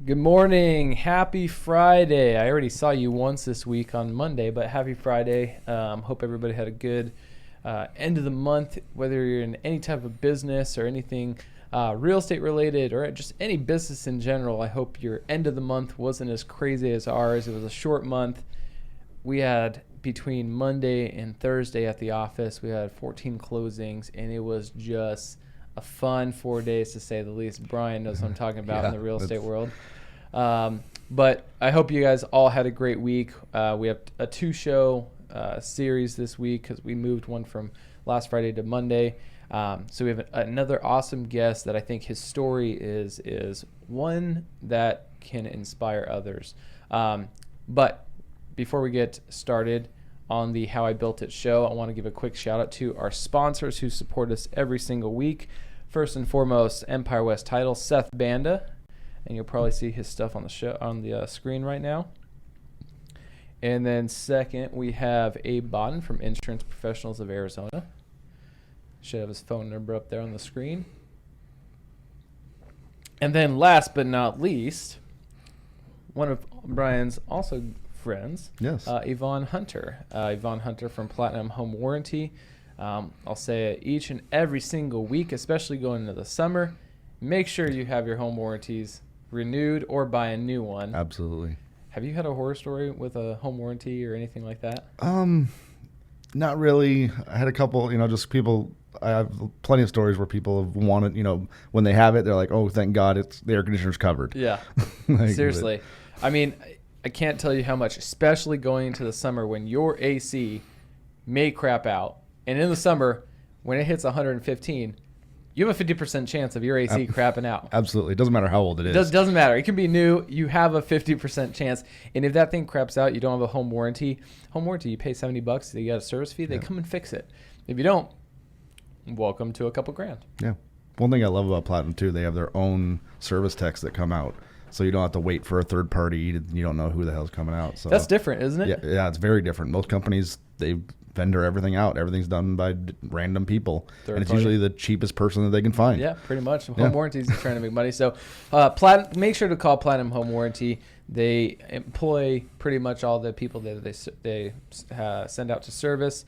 Good morning. Happy Friday. I already saw you once this week on Monday, but happy Friday. Hope everybody had a good end of the month, whether you're in any type of business or anything real estate related or just any business in general. I hope your end of the month wasn't as crazy as ours. It was a short month. We had between Monday and Thursday at the office, we had 14 closings, and it was just a fun 4 days to say the least. Brian knows what I'm talking about in the real estate world. But I hope you guys all had a great week. We have a 2-show series this week because we moved one from last Friday to Monday. So we have another awesome guest that I think his story is one that can inspire others. But before we get started on the How I Built It show, I want to give a quick shout out to our sponsors who support us every single week. First and foremost, Empire West Title, Seth Banda, and you'll probably see his stuff on the show on the screen right now. And then second, we have Abe Bodden from Insurance Professionals of Arizona. Should have his phone number up there on the screen. And then last but not least, one of Brian's also friends, yes, Yvonne Hunter. Yvonne Hunter from Platinum Home Warranty. I'll say it each and every single week, especially going into the summer. Make sure you have your home warranties renewed or buy a new one. Absolutely. Have you had a horror story with a home warranty or anything like that? Not really. I had a couple, just people. I have plenty of stories where people have wanted, when they have it, they're like, oh, thank God it's the air conditioner's covered. Yeah. Seriously. I mean, I can't tell you how much, especially going into the summer when your AC may crap out. And in the summer, when it hits 115, you have a 50% chance of your AC crapping out. Absolutely. It doesn't matter how old it is. Doesn't matter. It can be new. You have a 50% chance. And if that thing craps out, you don't have a home warranty. You pay $70. You got a service fee. They come and fix it. If you don't, welcome to a couple grand. Yeah. One thing I love about Platinum, too, they have their own service techs that come out. So you don't have to wait for a third party. You don't know who the hell's coming out. So that's different, isn't it? Yeah, it's very different. Most companies, they vendor everything out. Everything's done by random people. And it's usually the cheapest person that they can find. Yeah, pretty much. Home warranties are trying to make money. So make sure to call Platinum Home Warranty. They employ pretty much all the people that they send out to service.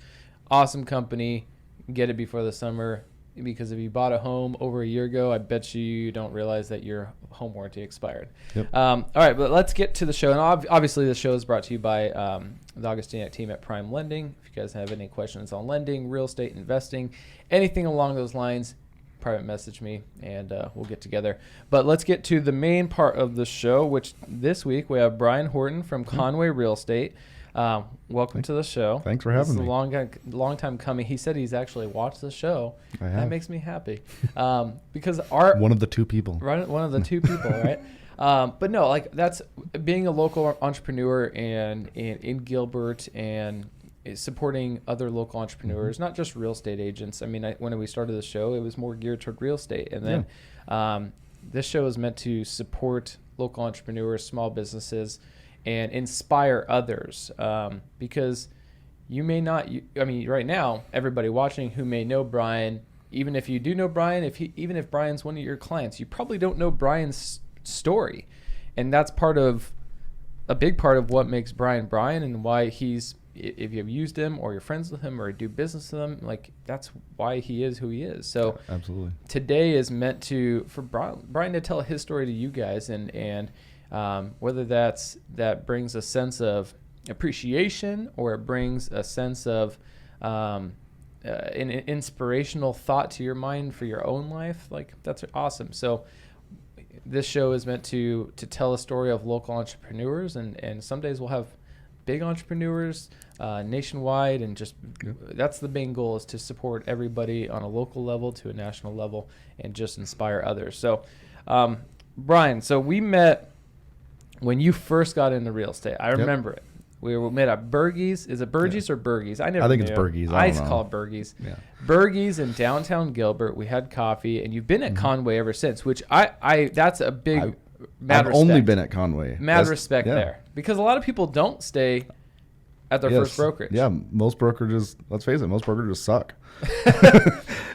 Awesome company. Get it before the summer. Because if you bought a home over a year ago, I bet you don't realize that your home warranty expired. Yep. All right, but let's get to the show. And obviously, the show is brought to you by the Augustiniak team at Prime Lending. If you guys have any questions on lending, real estate, investing, anything along those lines, private message me, and we'll get together. But let's get to the main part of the show, which this week we have Brian Horton from Conway Real Estate. Welcome to the show. Thanks for having me. It's a long time coming. He said he's actually watched the show. I have. That makes me happy. Because one of the two people. Right, one of the two people, right? But no, like that's being a local entrepreneur and in Gilbert and supporting other local entrepreneurs, not just real estate agents. I mean, when we started the show, it was more geared toward real estate, and then this show is meant to support local entrepreneurs, small businesses, and inspire others, because you may not. Right now, everybody watching who may know Brian, even if you do know Brian, even if Brian's one of your clients, you probably don't know Brian's story, and that's a big part of what makes Brian Brian, and why he's. If you've used him or you're friends with him or do business with him, like that's why he is who he is. So absolutely, today is meant for Brian to tell his story to you guys, and whether that brings a sense of appreciation or it brings a sense of an inspirational thought to your mind for your own life, like that's awesome. So this show is meant to tell a story of local entrepreneurs, and some days we'll have big entrepreneurs nationwide, and just that's the main goal, is to support everybody on a local level to a national level and just inspire others. So Brian, so we met when you first got into real estate. I remember it. We met at Bergie's. Is it Bergie's or Bergie's? I think it's Bergie's. I used to call it Bergie's. Yeah. Bergie's in downtown Gilbert. We had coffee, and you've been at Conway ever since, which I that's a big I've only been at Conway. Mad respect there. Because a lot of people don't stay at their first brokerage. Yeah, most brokerages, let's face it, most brokerages suck.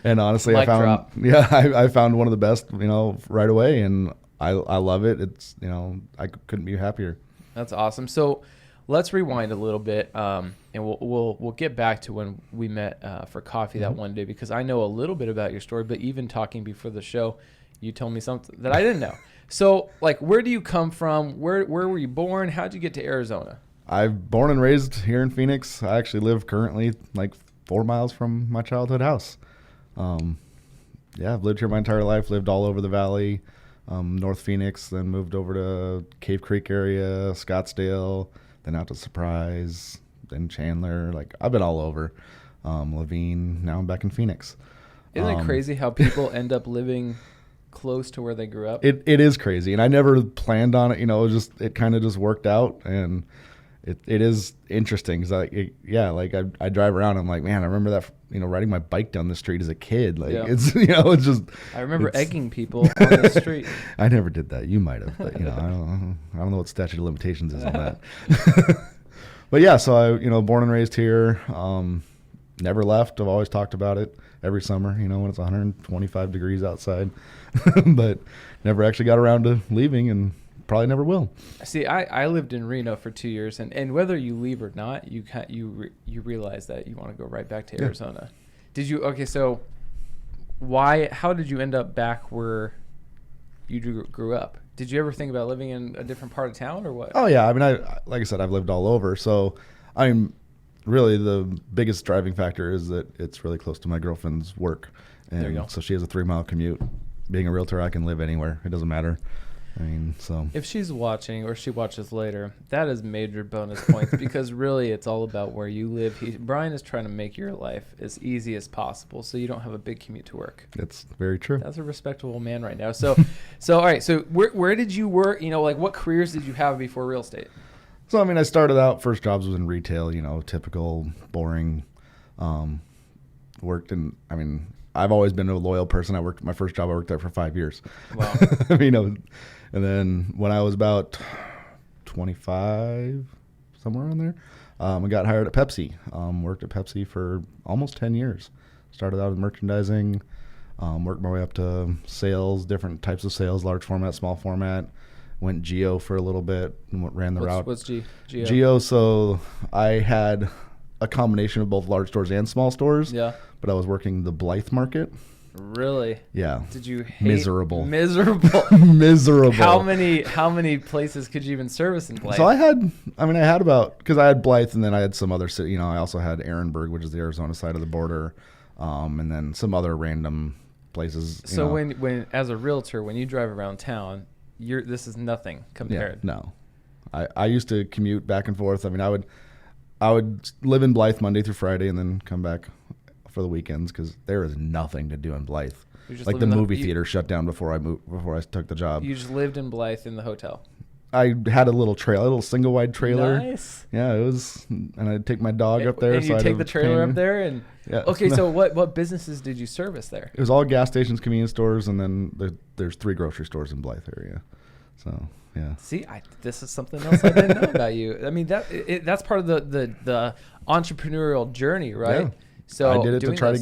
And honestly, I found one of the best, right away, and I love it. It's, I couldn't be happier. That's awesome. So let's rewind a little bit, and we'll get back to when we met for coffee that one day, because I know a little bit about your story, but even talking before the show, you told me something that I didn't know. So, like, where do you come from? Where were you born? How'd you get to Arizona? I'm born and raised here in Phoenix. I actually live currently like 4 miles from my childhood house. I've lived here my entire life, lived all over the valley, North Phoenix, then moved over to Cave Creek area, Scottsdale, then out to Surprise, then Chandler. Like, I've been all over. Levine, now I'm back in Phoenix. Isn't it crazy how people end up living close to where they grew up? It is crazy, and I never planned on it. It kind of just worked out, and it is interesting because I drive around. I'm like, man, I remember that. Riding my bike down the street as a kid. Like it's it's just. I remember egging people on the street. I never did that. You might have, but I don't know what statute of limitations is on that. But yeah, so I born and raised here. Never left. I've always talked about it every summer. When it's 125 degrees outside, but never actually got around to leaving, and probably never will. See, I lived in Reno for 2 years, and whether you leave or not, you realize that you want to go right back to Arizona. Did you? Okay, so how did you end up back where you grew up? Did you ever think about living in a different part of town or what? Oh yeah, I mean, like I said, I've lived all over, so I'm really the biggest driving factor is that it's really close to my girlfriend's work, and there you go. So she has a 3-mile commute. Being a realtor, I can live anywhere. It doesn't matter. I mean, so if she's watching or she watches later, that is major bonus points because really it's all about where you live. Brian is trying to make your life as easy as possible so you don't have a big commute to work. That's very true. That's a respectable man right now. So all right. So where did you work? Like what careers did you have before real estate? So, I mean, I started out, first jobs was in retail, typical, boring, worked in, I mean, I've always been a loyal person. My first job, I worked there for 5 years. Wow. And then when I was about 25, somewhere around there, I got hired at Pepsi. Worked at Pepsi for almost 10 years. Started out in merchandising, worked my way up to sales, different types of sales, large format, small format. Went Geo for a little bit and ran the route. What's Geo? Geo, so I had a combination of both large stores and small stores. Yeah. But I was working the Blythe market. Really? Yeah. Did you hate Miserable. Miserable. How many places could you even service in Blythe? So I had about, because I had Blythe and then I had some other, I also had Ehrenberg, which is the Arizona side of the border, and then some other random places. So when as a realtor, when you drive around town, this is nothing compared. Yeah, no. I used to commute back and forth. I mean, I would live in Blythe Monday through Friday and then come back for the weekends because there is nothing to do in Blythe. Like the movie theater shut down before I took the job. You just lived in Blythe in the hotel. I had a little single wide trailer. Nice. Yeah, it was, and I'd take my dog up there. And you take the trailer up there, and yeah. Okay. So what businesses did you service there? It was all gas stations, convenience stores, and then there's 3 grocery stores in Blythe area. So yeah. See, this is something else I didn't know about you. I mean that's part of the entrepreneurial journey, right? Yeah. So I did it to try to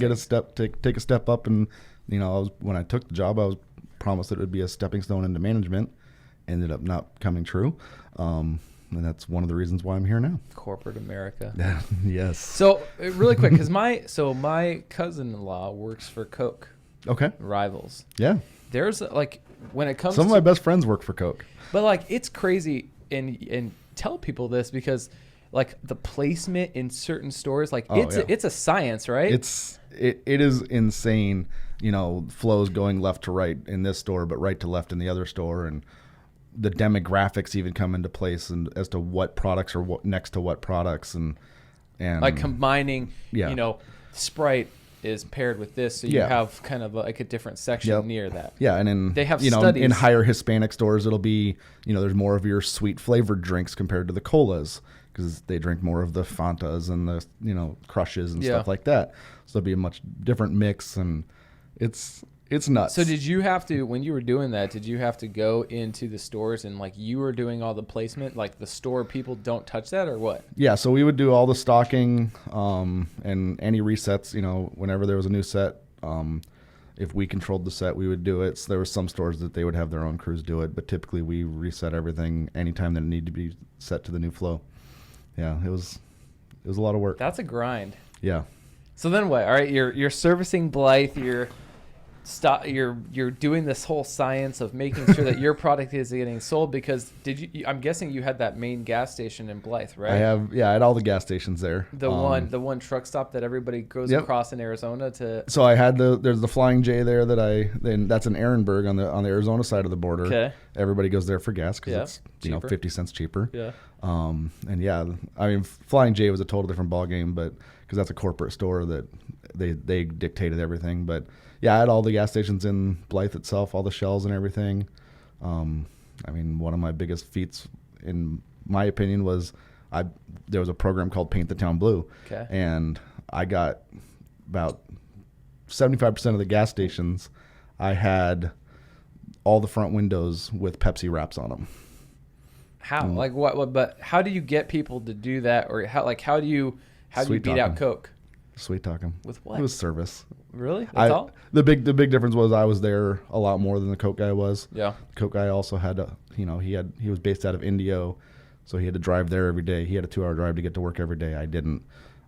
take a step up, and when I took the job, I was promised that it would be a stepping stone into management. Ended up not coming true, and that's one of the reasons why I'm here now. Corporate America. Yes. So really quick, because my cousin-in-law works for Coke. Okay. Rivals. Yeah. There's when it comes some of my best friends work for Coke. But it's crazy, and tell people this because the placement in certain stores, it's a science, right? It is insane. Flows going left to right in this store, but right to left in the other store, and the demographics even come into place and as to what products are next to what products and combining, Sprite is paired with this, so you have kind of a different section near that. Yeah, and then they have studies. In higher Hispanic stores, it'll be there's more of your sweet flavored drinks compared to the colas because they drink more of the Fantas and the crushes and stuff like that. So there'll be a much different mix, and it's nuts. So did you have to, when you were doing that, did you have to go into the stores and you were doing all the placement, the store people don't touch that or what? Yeah, so we would do all the stocking and any resets, whenever there was a new set. if we controlled the set, we would do it. So there were some stores that they would have their own crews do it, but typically we reset everything anytime that it needed to be set to the new flow. Yeah, it was a lot of work. That's a grind. Yeah. So then what? All right, you're servicing Blythe. You're doing this whole science of making sure that your product is getting sold, because I'm guessing you had that main gas station in Blythe, right? I had all the gas stations there. The one truck stop that everybody goes across in Arizona to. So I had there's the Flying J there that's in Ehrenberg on the Arizona side of the border. Okay. Everybody goes there for gas because it's cheaper. 50 cents cheaper. Yeah. And yeah, I mean, Flying J was a total different ballgame, but because that's a corporate store that they dictated everything. But yeah, I had all the gas stations in Blythe itself, all the shells and everything. I mean, one of my biggest feats, in my opinion, was there was a program called Paint the Town Blue. Okay. And I got about 75% of the gas stations. I had all the front windows with Pepsi wraps on them. How? Like what? But how do you get people to do that? Or how do you beat out Coke? Sweet talking. With what? It was service. Really? That's all? The big difference was I was there a lot more than the Coke guy was. Yeah. The Coke guy also had he was based out of Indio, so he had to drive there every day. He had a 2-hour drive to get to work every day. I didn't.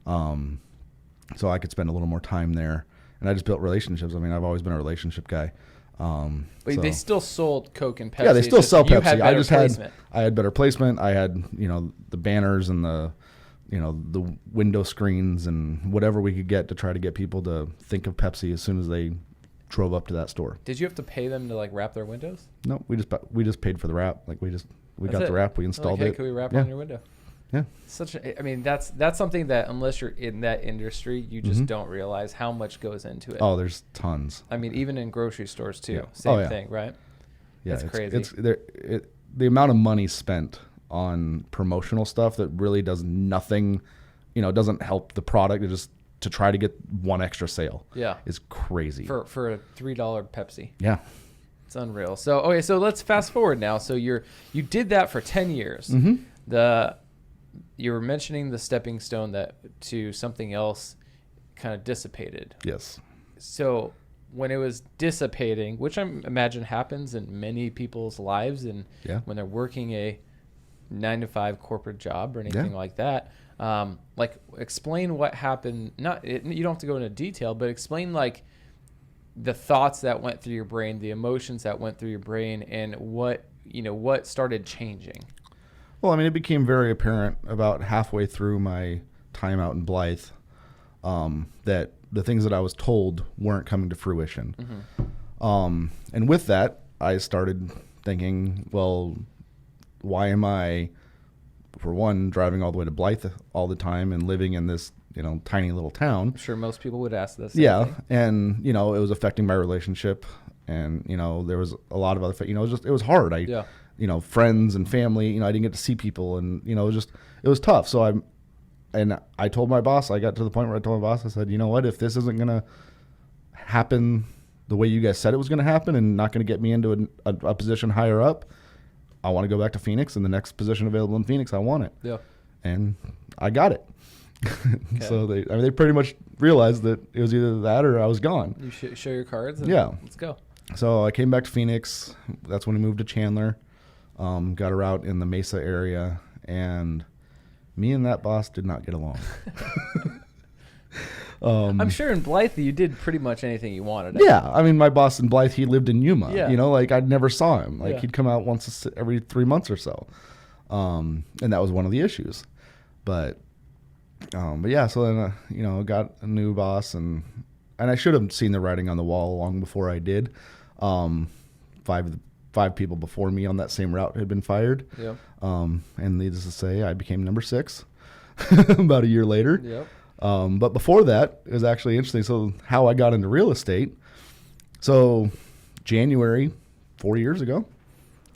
So I could spend a little more time there, and I just built relationships. I mean, I've always been a relationship guy. But they still sold Coke and Pepsi. Yeah, they still sell Pepsi. I had better placement. I had the banners and the window screens and whatever we could get to try to get people to think of Pepsi as soon as they drove up to that store. Did you have to pay them to wrap their windows? No, we just paid for the wrap. Like we got the wrap, we installed it. Hey, can we wrap on your window? Yeah. That's something that unless you're in that industry, you just don't realize how much goes into it. Oh, there's tons. I mean, even in grocery stores too. Same thing, right? Yeah, it's crazy. The amount of money spent on promotional stuff that really does nothing, doesn't help the product. It just to try to get one extra sale. Yeah, is crazy for a $3 Pepsi. Yeah, it's unreal. So so let's fast forward now. So you did that for 10 years. Mm-hmm. You were mentioning the stepping stone that to something else kind of dissipated. Yes. So when it was dissipating, which I imagine happens in many people's lives, and when they're working a 9-to-5 corporate job or anything like that, explain what happened. You don't have to go into detail, but explain the thoughts that went through your brain, the emotions that went through your brain, and what started changing. Well, I mean, it became very apparent about halfway through my time out in Blythe that the things that I was told weren't coming to fruition. Mm-hmm. And with that, I started thinking, well, why am I, for one, driving all the way to Blythe all the time and living in this, tiny little town? I'm sure most people would ask this. Yeah. And, it was affecting my relationship. And, there was a lot of other, it was hard. Friends and family, I didn't get to see people, and, it was tough. So I told my boss, I got to the point where I told my boss, I said, you know what, if this isn't going to happen the way you guys said it was going to happen and not going to get me into a position higher up, I want to go back to Phoenix, and the next position available in Phoenix, I want it. Yeah. And I got it. Okay. So they pretty much realized that it was either that or I was gone. You show your cards. Let's go. So I came back to Phoenix. That's when we moved to Chandler. Got her out in the Mesa area, and me and that boss did not get along. I'm sure in Blythe you did pretty much anything you wanted. Yeah, I mean, my boss in Blythe, he lived in Yuma. Yeah. I never saw him. He'd come out once every 3 months or so, and that was one of the issues. But yeah, so then got a new boss, and I should have seen the writing on the wall long before I did. Five people before me on that same route had been fired. Yep. And needless to say, I became number 6 about a year later. Yep. But before that, it was actually interesting. So how I got into real estate. So January, 4 years ago,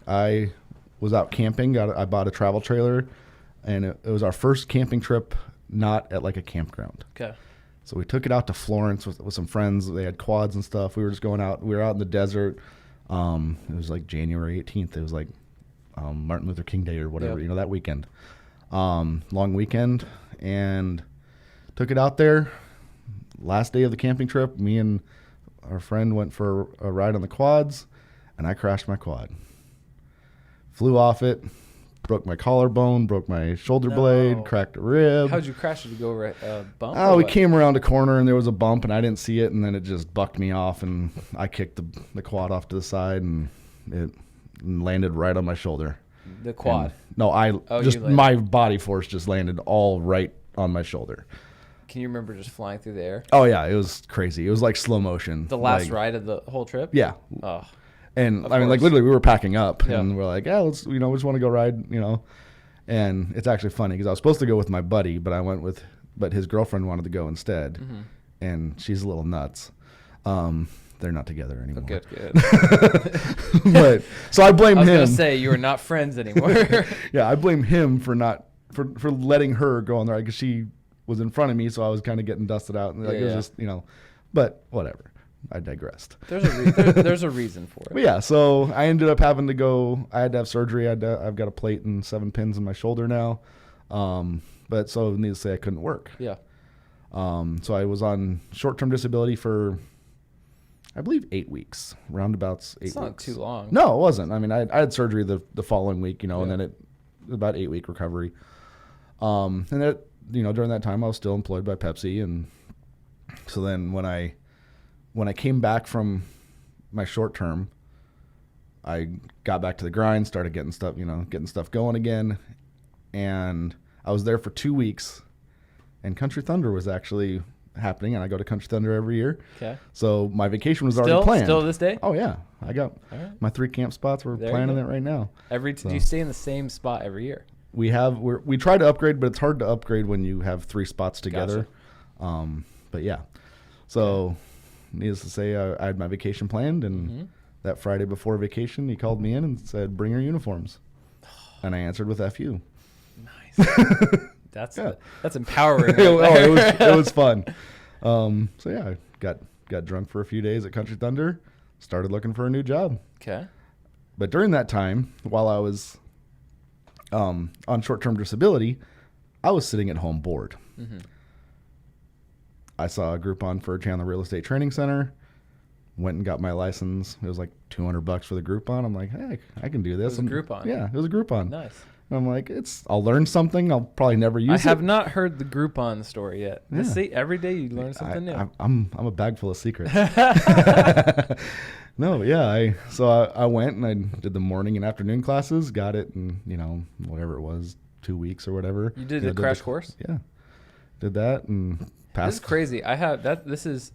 I was out camping. I bought a travel trailer, and it was our first camping trip, not at a campground. Okay. So we took it out to Florence with some friends. They had quads and stuff. We were just going out. We were out in the desert. It was January 18th. It was Martin Luther King Day or whatever, that weekend. Long weekend, and took it out there. Last day of the camping trip, me and our friend went for a ride on the quads, and I crashed my quad. Flew off it, broke my collarbone, broke my shoulder blade, cracked a rib. How'd you crash? Did you go over a bump? Oh, we came around a corner, and there was a bump, and I didn't see it, and then it just bucked me off, and I kicked the quad off to the side, and it landed right on my shoulder. The quad? And, no, my body force just landed all right on my shoulder. Can you remember just flying through the air? Oh, yeah, it was crazy. It was like slow motion. The last ride of the whole trip? Yeah. Oh. And I mean, like literally we were packing up and we're like, yeah, let's, we just want to go ride, and it's actually funny because I was supposed to go with my buddy, but his girlfriend wanted to go instead. Mm-hmm. And she's a little nuts. They're not together anymore. Oh, good. But so I blame him. I was going to say you are not friends anymore. Yeah. I blame him for letting her go on the ride because she was in front of me. So I was kind of getting dusted out and it was just, but whatever. I digressed. There's a reason for it. But yeah, so I ended up having to go. I had to have surgery. I've got a plate and 7 pins in my shoulder now. But so needless to say, I couldn't work. Yeah. So I was on short-term disability for, I believe, 8 weeks. Roundabouts 8 weeks. It's not too long. No, it wasn't. I mean, I had surgery the following week, and then it was about 8-week recovery. And that, during that time, I was still employed by Pepsi, and so then when I came back from my short term, I got back to the grind, started getting stuff going again. And I was there for 2 weeks, and Country Thunder was actually happening, and I go to Country Thunder every year. Okay. So my vacation was already planned. Still this day? Oh, yeah. I got my 3 camp spots. We're planning it right now. Do you stay in the same spot every year? We try to upgrade, but it's hard to upgrade when you have 3 spots together. Gotcha. But yeah. So... Needless to say, I had my vacation planned, and that Friday before vacation, he called me in and said, "Bring your uniforms," and I answered with "F you." Nice. That's empowering. It was fun. So yeah, I got drunk for a few days at Country Thunder, started looking for a new job. Okay. But during that time, while I was on short-term disability, I was sitting at home bored. Mm-hmm. I saw a Groupon for Chandler Real Estate Training Center, went and got my license. It was like $200 for the Groupon. I'm like, hey, I can do this. It was a Groupon. Yeah, it was a Groupon. Nice. And I'm like, I'll learn something. I'll probably never use it. I have not heard the Groupon story yet. Yeah. See, every day you learn something new. I'm a bag full of secrets. No, yeah. So I went and I did the morning and afternoon classes, got it in, whatever it was, 2 weeks or whatever. You did a crash course? Yeah. Did that and... This is crazy. I have that. This is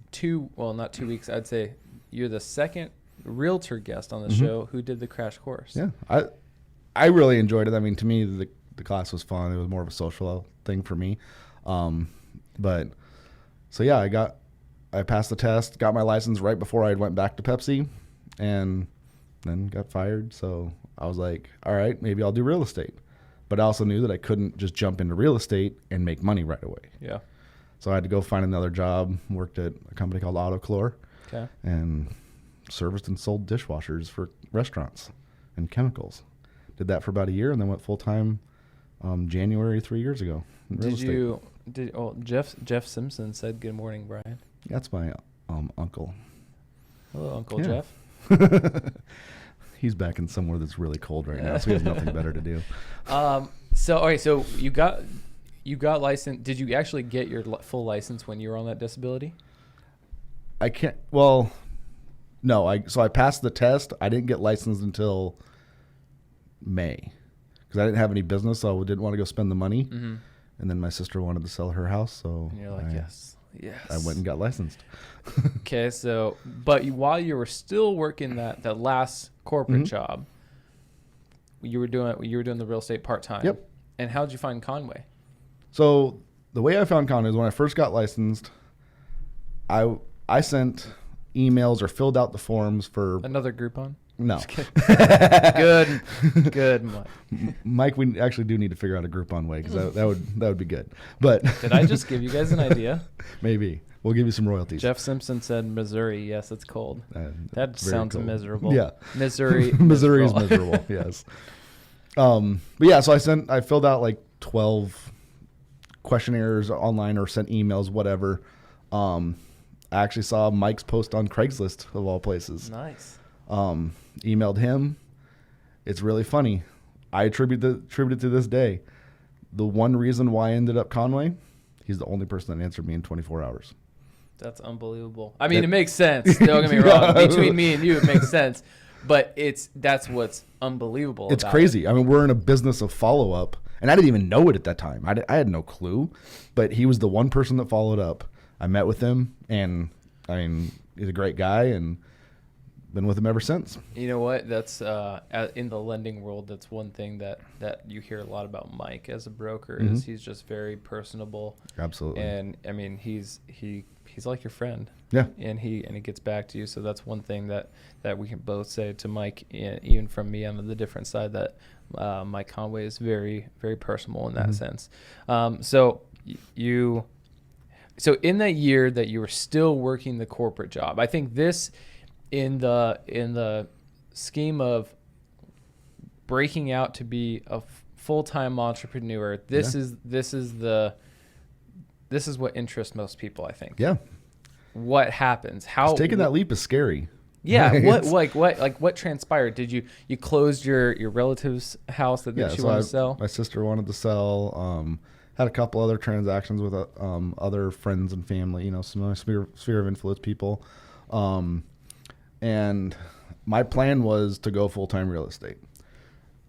not 2 weeks. I'd say you're the second realtor guest on the show who did the crash course. Yeah, I really enjoyed it. I mean, to me, the class was fun. It was more of a social thing for me. But so yeah, I passed the test, got my license right before I went back to Pepsi, and then got fired. So I was like, all right, maybe I'll do real estate. But I also knew that I couldn't just jump into real estate and make money right away. Yeah. So I had to go find another job, worked at a company called Autochlor, and serviced and sold dishwashers for restaurants and chemicals. Did that for about a year and then went full-time January 3 years ago in real estate. Jeff Simpson said, "Good morning, Brian." That's my uncle. Hello, Uncle Jeff. He's back in somewhere that's really cold right now, so he has nothing better to do. So you got licensed. Did you actually get your full license when you were on that disability? I can't. Well, no. So I passed the test. I didn't get licensed until May because I didn't have any business, so I didn't want to go spend the money. Mm-hmm. And then my sister wanted to sell her house, so and you're like, yes. I went and got licensed. Okay, so while you were still working that last corporate job, you were doing the real estate part time. Yep. And how'd you find Conway? So the way I found Conway is when I first got licensed, I sent emails or filled out the forms for another Groupon. No. Good, Mike. We actually do need to figure out a Groupon way because that would be good. But did I just give you guys an idea? Maybe we'll give you some royalties. Jeff Simpson said Missouri. Yes, it's cold. That sounds cold. Miserable. Yeah, Missouri. Missouri is miserable. Yes. But yeah, so I filled out like 12 questionnaires online or sent emails, whatever. I actually saw Mike's post on Craigslist of all places. Nice. Emailed him. It's really funny. I attribute it to this day. The one reason why I ended up Conway, he's the only person that answered me in 24 hours. That's unbelievable. I mean, it makes sense. Don't get me wrong. Between me and you, it makes sense. But that's what's unbelievable. It's crazy. I mean, we're in a business of follow-up, and I didn't even know it at that time. I had no clue, but he was the one person that followed up. I met with him, and I mean, he's a great guy, and been with him ever since. You know what? That's in the lending world. That's one thing that you hear a lot about Mike as a broker is he's just very personable. Absolutely. And I mean, he's like your friend. Yeah. And he gets back to you. So that's one thing that we can both say to Mike, even from me on the different side, that Mike Conway is very, very personal in that sense. So in that year that you were still working the corporate job, I think this, in the scheme of breaking out to be a full-time entrepreneur, this is what interests most people, I think. Yeah. What happens? How taking that leap is scary. Yeah. What transpired? Did you closed your relative's house that she wanted to sell? My sister wanted to sell. Had a couple other transactions with other friends and family, some sphere of influence people. And my plan was to go full-time real estate.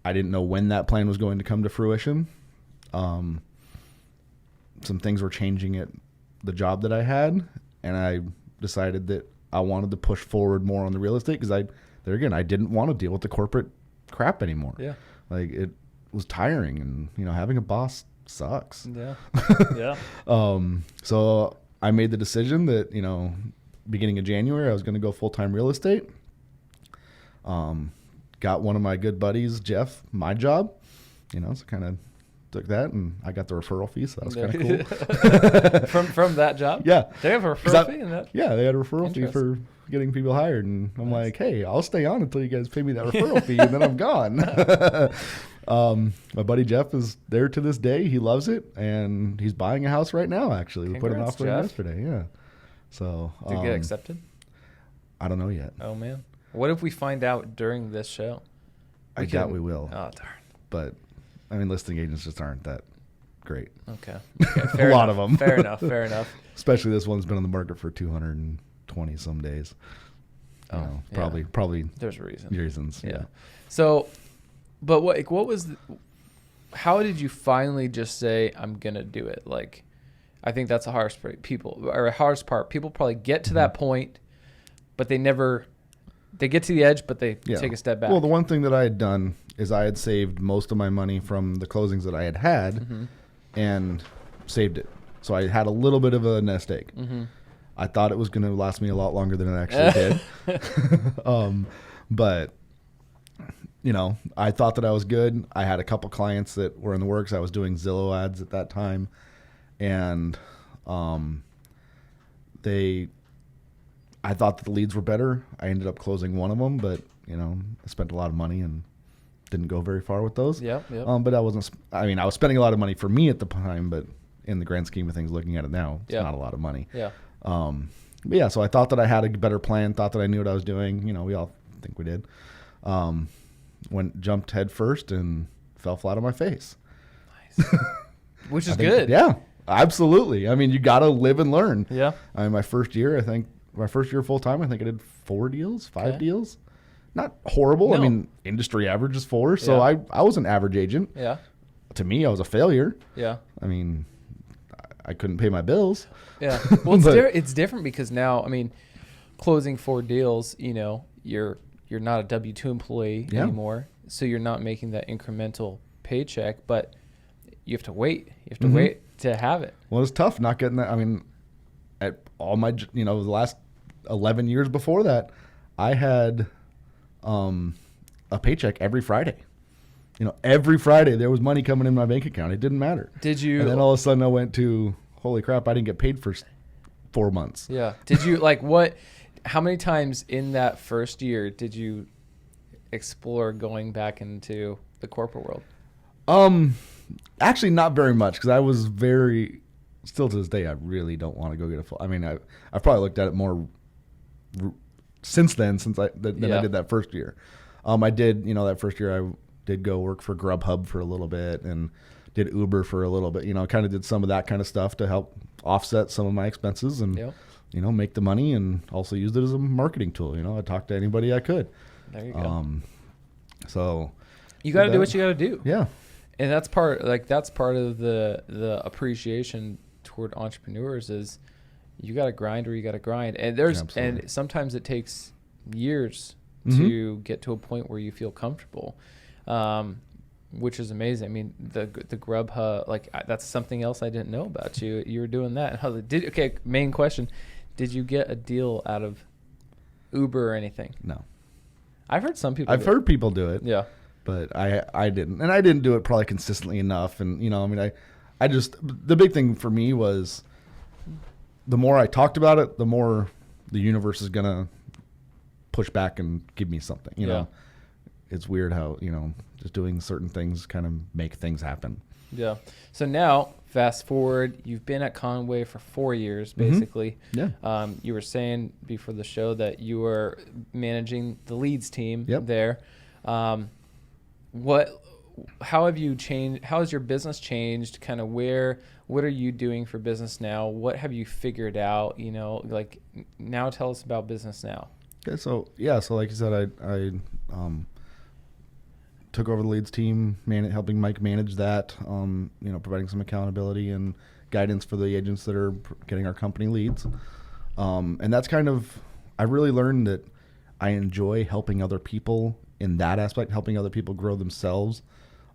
I didn't know when that plan was going to come to fruition. Some things were changing at the job that I had, and I decided that I wanted to push forward more on the real estate because I didn't want to deal with the corporate crap anymore. Yeah. Like, it was tiring, and having a boss sucks. Yeah. Yeah. So I made the decision that, beginning of January, I was going to go full-time real estate. Got one of my good buddies, Jeff, my job, so kind of took that, and I got the referral fee, so that was kind of cool. from that job? Yeah. They have a referral fee in that? Yeah, they had a referral fee for getting people hired, and I'm like, hey, I'll stay on until you guys pay me that referral fee, and then I'm gone. My buddy Jeff is there to this day. He loves it, and he's buying a house right now, actually. We put an offer in yesterday, yeah. So, did it get accepted? I don't know yet. Oh, man. What if we find out during this show? I doubt we will. Oh, darn. But, I mean, listing agents just aren't that great. Okay. A lot of them. Fair enough. Especially this one's been on the market for 220 some days. Probably. There's a reason. Reasons. Yeah. So, but what was? How did you finally just say, I'm gonna do it? Like, I think that's the hardest part. People probably get to that point, but they get to the edge, but they take a step back. Well, the one thing that I had done is I had saved most of my money from the closings that I had and saved it. So I had a little bit of a nest egg. I thought it was going to last me a lot longer than it actually did. But, I thought that I was good. I had a couple clients that were in the works. I was doing Zillow ads at that time. And I thought that the leads were better. I ended up closing one of them, but, I spent a lot of money and didn't go very far with those. Yep. But I was spending a lot of money for me at the time, but in the grand scheme of things, looking at it now, it's not a lot of money. Yeah. But yeah, so I thought that I had a better plan, thought that I knew what I was doing. We all think we did. Jumped head first and fell flat on my face. Nice. Which is good. Yeah, absolutely. I mean, you got to live and learn. Yeah. My first year full time, I think I did 5 deals. Not horrible. No. I mean, industry average is 4. So I was an average agent. Yeah. To me, I was a failure. Yeah. I mean, I couldn't pay my bills. Yeah. Well, it's different because now, I mean, closing 4 deals, you're not a W-2 employee anymore. So you're not making that incremental paycheck, but you have to wait. You have to wait to have it. Well, it's tough not getting that. I mean, at all my, the last 11 years before that, I had a paycheck every Friday. Every Friday there was money coming in my bank account. It didn't matter. Did you? And then all of a sudden I went to, holy crap, I didn't get paid for 4 months. Yeah. Did you how many times in that first year did you explore going back into the corporate world? Actually not very much because I was very still to this day, I really don't want to go get a full. I mean, I've probably looked at it more since then, than I did that first year. I did, that first year I did go work for Grubhub for a little bit and did Uber for a little bit, kind of did some of that kind of stuff to help offset some of my expenses and, make the money, and also used it as a marketing tool. I talked to anybody I could. There you go. So you got to do what you got to do. Yeah. And that's part of the appreciation toward entrepreneurs is you got to grind where you got to grind. And and sometimes it takes years to get to a point where you feel comfortable, which is amazing. I mean, the Grubhub, that's something else I didn't know about you. You were doing that. Main question. Did you get a deal out of Uber or anything? No. I've heard some people I've heard people do it. Yeah. But I didn't. And I didn't do it probably consistently enough. And, I just, the big thing for me was the more I talked about it, the more the universe is going to push back and give me something, you know. It's weird how, just doing certain things kind of make things happen. Yeah. So now, fast forward, you've been at Conway for 4 years, basically. Yeah. You were saying before the show that you were managing the leads team there. How have you changed? How has your business changed? Kind of what are you doing for business now? What have you figured out? Now tell us about business now. Okay. So like you said, I took over the leads team, helping Mike manage that, providing some accountability and guidance for the agents that are getting our company leads. And that's kind of, I really learned that I enjoy helping other people in that aspect, helping other people grow themselves.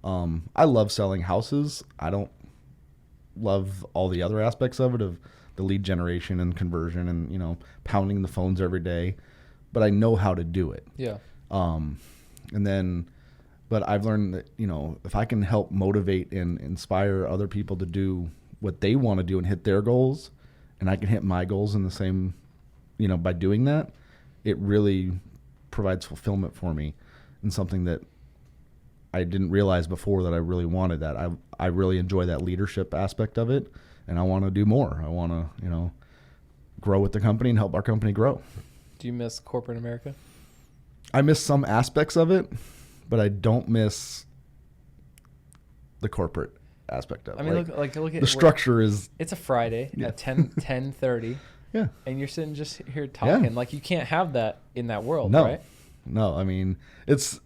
I love selling houses. I don't love all the other aspects of it, of the lead generation and conversion and, pounding the phones every day, but I know how to do it. Yeah. But I've learned that, if I can help motivate and inspire other people to do what they want to do and hit their goals, and I can hit my goals in the same, by doing that, it really provides fulfillment for me, and something that I didn't realize before that I really wanted that. I really enjoy that leadership aspect of it, and I want to do more. I want to, grow with the company and help our company grow. Do you miss corporate America? I miss some aspects of it, but I don't miss the corporate aspect of it. I mean, look at the structure is. It's a Friday at 10:30. Yeah. And you're sitting just here talking. Yeah. You can't have that in that world, no. right? No, I mean, it's,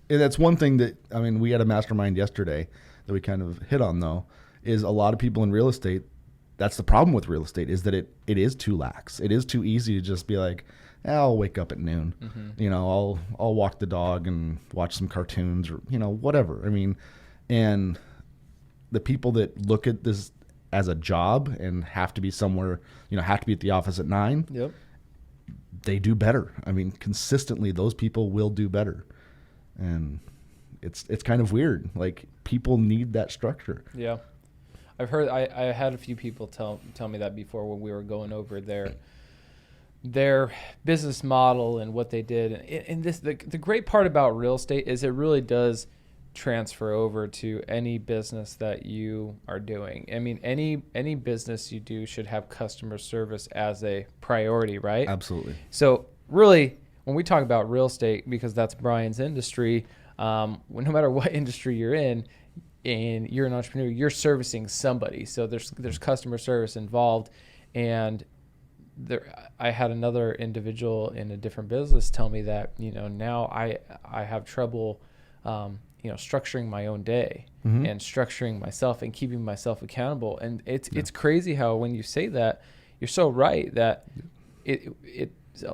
that's one thing that, we had a mastermind yesterday that we kind of hit on, though, is a lot of people in real estate, that's the problem with real estate, is that it is too lax. It is too easy to just be like, I'll wake up at noon. Mm-hmm. I'll walk the dog and watch some cartoons or, whatever. And the people that look at this as a job and have to be somewhere, have to be at the office at 9, yep, they do better. Consistently, those people will do better. And it's kind of weird. People need that structure. Yeah. I've heard, I had a few people tell me that before when we were going over their business model and what they did. And the great part about real estate is it really does transfer over to any business that you are doing. Any business you do should have customer service as a priority, right? Absolutely. So really, when we talk about real estate, because that's Brian's industry, no matter what industry you're in, and you're an entrepreneur, you're servicing somebody. So there's customer service involved. And I had another individual in a different business tell me that, now I have trouble, structuring my own day, mm-hmm, and structuring myself and keeping myself accountable. And it's crazy how when you say that, you're so right that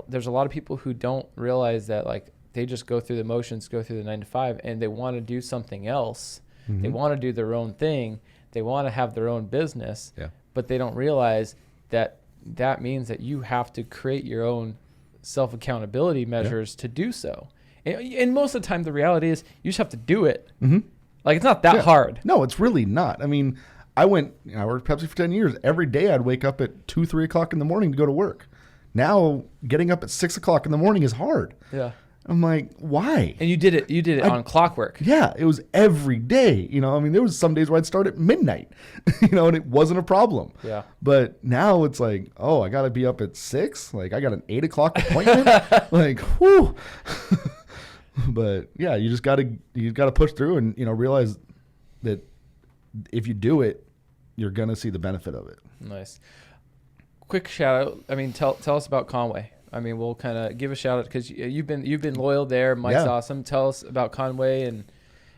there's a lot of people who don't realize that they just go through the motions, go through the 9 to 5, and they want to do something else. Mm-hmm. They want to do their own thing. They want to have their own business, but they don't realize that means that you have to create your own self-accountability measures to do so. And most of the time, the reality is you just have to do it. Mm-hmm. It's not that hard. No, it's really not. I worked Pepsi for 10 years. Every day I'd wake up at 2-3 o'clock in the morning to go to work. Now getting up at 6 o'clock in the morning is hard. Yeah. I'm like, why? And you did it on clockwork. Yeah, it was every day. I mean, there was some days where I'd start at midnight, and it wasn't a problem. Yeah. But now it's like, oh, I got to be up at 6. Like, I got an 8 o'clock appointment. Like, whew. But yeah, you gotta push through and, realize that if you do it, you're going to see the benefit of it. Nice. Quick shout out. I mean, tell us about Conway. I mean, we'll kind of give a shout out because you've been loyal there. Mike's awesome. Tell us about Conway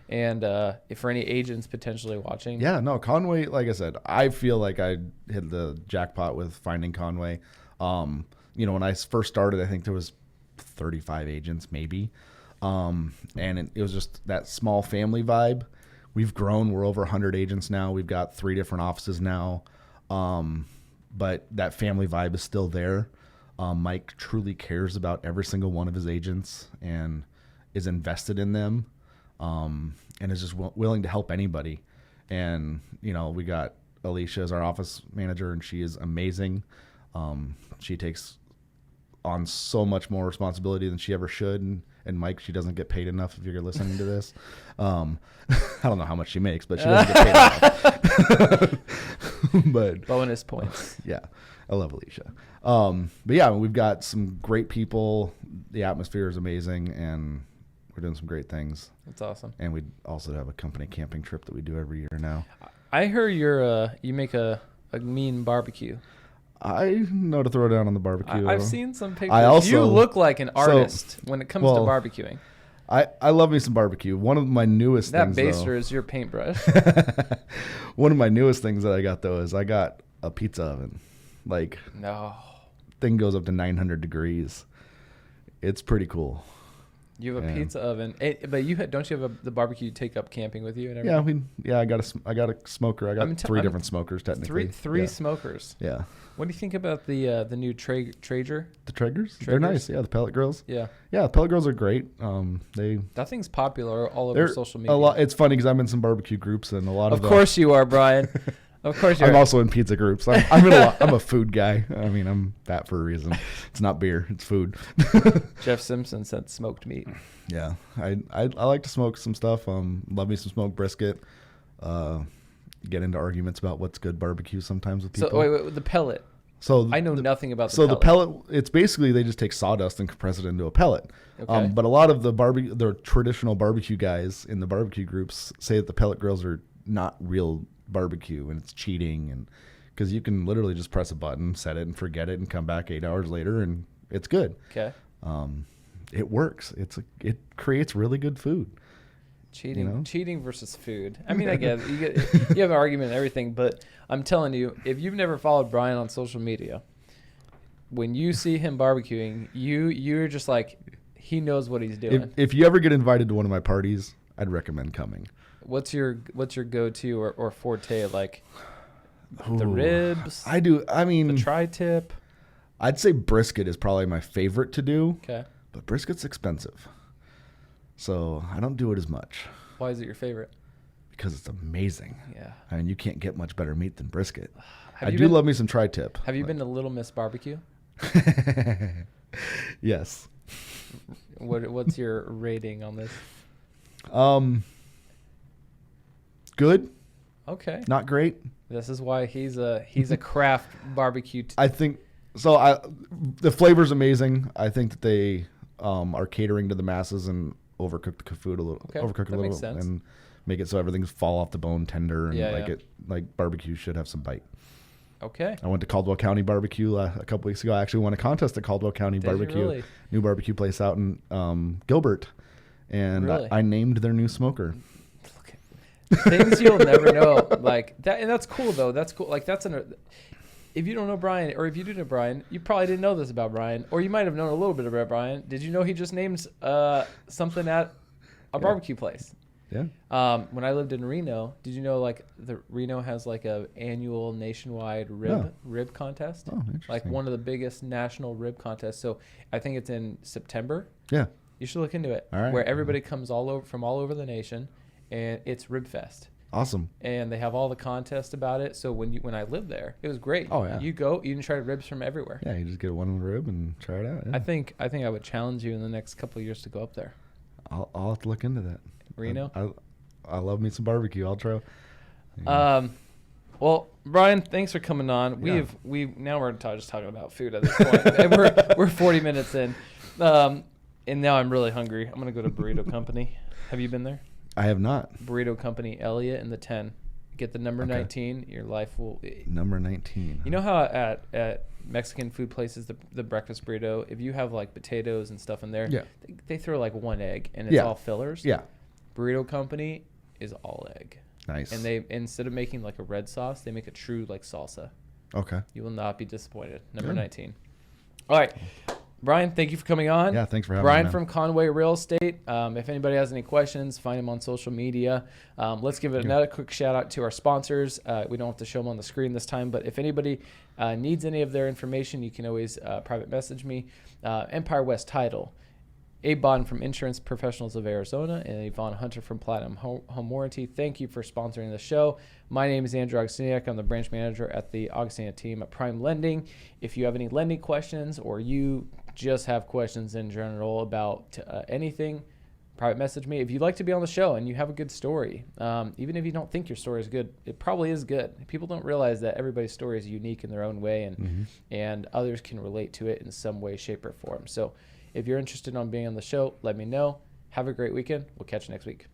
and if for any agents potentially watching. Yeah, no, Conway. Like I said, I feel like I hit the jackpot with finding Conway. When I first started, I think there was 35 agents maybe, and it was just that small family vibe. We've grown. We're over 100 agents now. We've got 3 different offices now, but that family vibe is still there. Mike truly cares about every single one of his agents and is invested in them, and is just willing to help anybody. And, we got Alicia as our office manager, and she is amazing. She takes on so much more responsibility than she ever should. And Mike, she doesn't get paid enough if you're listening to this. I don't know how much she makes, but she doesn't get paid enough. But bonus points. Yeah. I love Alicia. But yeah, we've got some great people. The atmosphere is amazing, and we're doing some great things. That's awesome. And we also have a company camping trip that we do every year now. I heard you make a mean barbecue. I know to throw down on the barbecue. I've seen some pictures. You look like an artist when it comes to barbecuing. I love me some barbecue. One of my newest things, that baster is your paintbrush. One of my newest things that I got, though, is I got a pizza oven. Like, no, thing goes up to 900 degrees. It's pretty cool. You have a pizza oven, but don't you have the barbecue you take up camping with you and everything? Yeah, I got a smoker. I got 3 different smokers technically. Three smokers. Yeah. What do you think about the new Traeger? The Traegers? They're nice. Yeah, the pellet grills. Yeah. Yeah, the pellet grills are great. That thing's popular all over social media. A lot. It's funny because I'm in some barbecue groups and a lot of. Of course you are, Brian. Of course you are. I'm also in pizza groups. I'm a food guy. I mean, I'm fat for a reason. It's not beer. It's food. Jeff Simpson said smoked meat. Yeah, I like to smoke some stuff. Love me some smoked brisket. Get into arguments about what's good barbecue sometimes with people. So wait, the pellet. So I know nothing about the pellet. So the pellet, it's basically they just take sawdust and compress it into a pellet. Okay. But a lot of the traditional barbecue guys in the barbecue groups say that the pellet grills are not real barbecue and it's cheating, and because you can literally just press a button, set it, and forget it, and come back 8 hours later and it's good. Okay. It works. It creates really good food. Cheating versus food. I mean, I get it. You have an argument and everything, but I'm telling you, if you've never followed Brian on social media, when you see him barbecuing, you're just like, he knows what he's doing. If you ever get invited to one of my parties, I'd recommend coming. What's your go-to or forte? Like the ribs? The tri-tip? I'd say brisket is probably my favorite to do. Okay. But brisket's expensive. So I don't do it as much. Why is it your favorite? Because it's amazing. Yeah. I mean, you can't get much better meat than brisket. I do love me some tri-tip. Have you been to Little Miss Barbecue? Yes. What's your rating on this? Good. Okay. Not great. This is why he's a craft barbecue. I think so. The flavor's amazing. I think that they are catering to the masses and overcook the food a little. Okay. Overcook it a little makes sense. and make it so everything's fall off the bone tender and it like barbecue should have some bite. Okay. I went to Caldwell County Barbecue a couple weeks ago. I actually won a contest at Caldwell County Barbecue, really? New barbecue place out in Gilbert, and Really? I named their new smoker. Things you'll never know, like that, and that's cool though. That's cool. Like if you don't know Brian, or if you do know Brian, you probably didn't know this about Brian, or you might have known a little bit about Brian. Did you know he just named something at a barbecue place? Yeah. When I lived in Reno, did you know like the Reno has like a annual nationwide rib contest? Oh, interesting. Like one of the biggest national rib contests. So I think it's in September. Yeah. You should look into it. All right. Where everybody comes from all over the nation, and it's Rib Fest. Awesome. and they have all the contests about it. So when I lived there, it was great. Oh, yeah. You can try ribs from everywhere. Yeah, you just get one rib and try it out. Yeah. I think I would challenge you in the next couple of years to go up there. I'll have to look into that. Reno? I love me some barbecue. I'll try. Well, Brian, thanks for coming on. Yeah. Now we're just talking about food at this point. And we're 40 minutes in, and now I'm really hungry. I'm gonna go to Burrito Company. Have you been there? I have not. Burrito Company, Elliott and the 10. Get the number Okay. 19. Your life will. Number 19. You know how at Mexican food places, the breakfast burrito, if you have like potatoes and stuff in there, Yeah. they throw like one egg and it's Yeah. all fillers. Yeah. Burrito Company is all egg. Nice. And they, instead of making like a red sauce, they make a true like salsa. Okay. You will not be disappointed. Number Good. 19. All right. Brian, thank you for coming on. Yeah, thanks for having Brian me. from Conway Real Estate. If anybody has any questions, find him on social media. Let's give it another quick shout out to our sponsors. We don't have to show them on the screen this time, but if anybody needs any of their information, you can always private message me. Empire West Title. Abe Bodden from Insurance Professionals of Arizona, and Yvonne Hunter from Platinum Home Warranty. Thank you for sponsoring the show. My name is Andrew Augustiniak. I'm the branch manager at the Augustiniak team at Prime Lending. If you have any lending questions or you just have questions in general about anything, private message me. If you'd like to be on the show and you have a good story, even if you don't think your story is good, it probably is good. People don't realize that everybody's story is unique in their own way, and others can relate to it in some way, shape, or form. So if you're interested in being on the show, let me know. Have a great weekend. We'll catch you next week.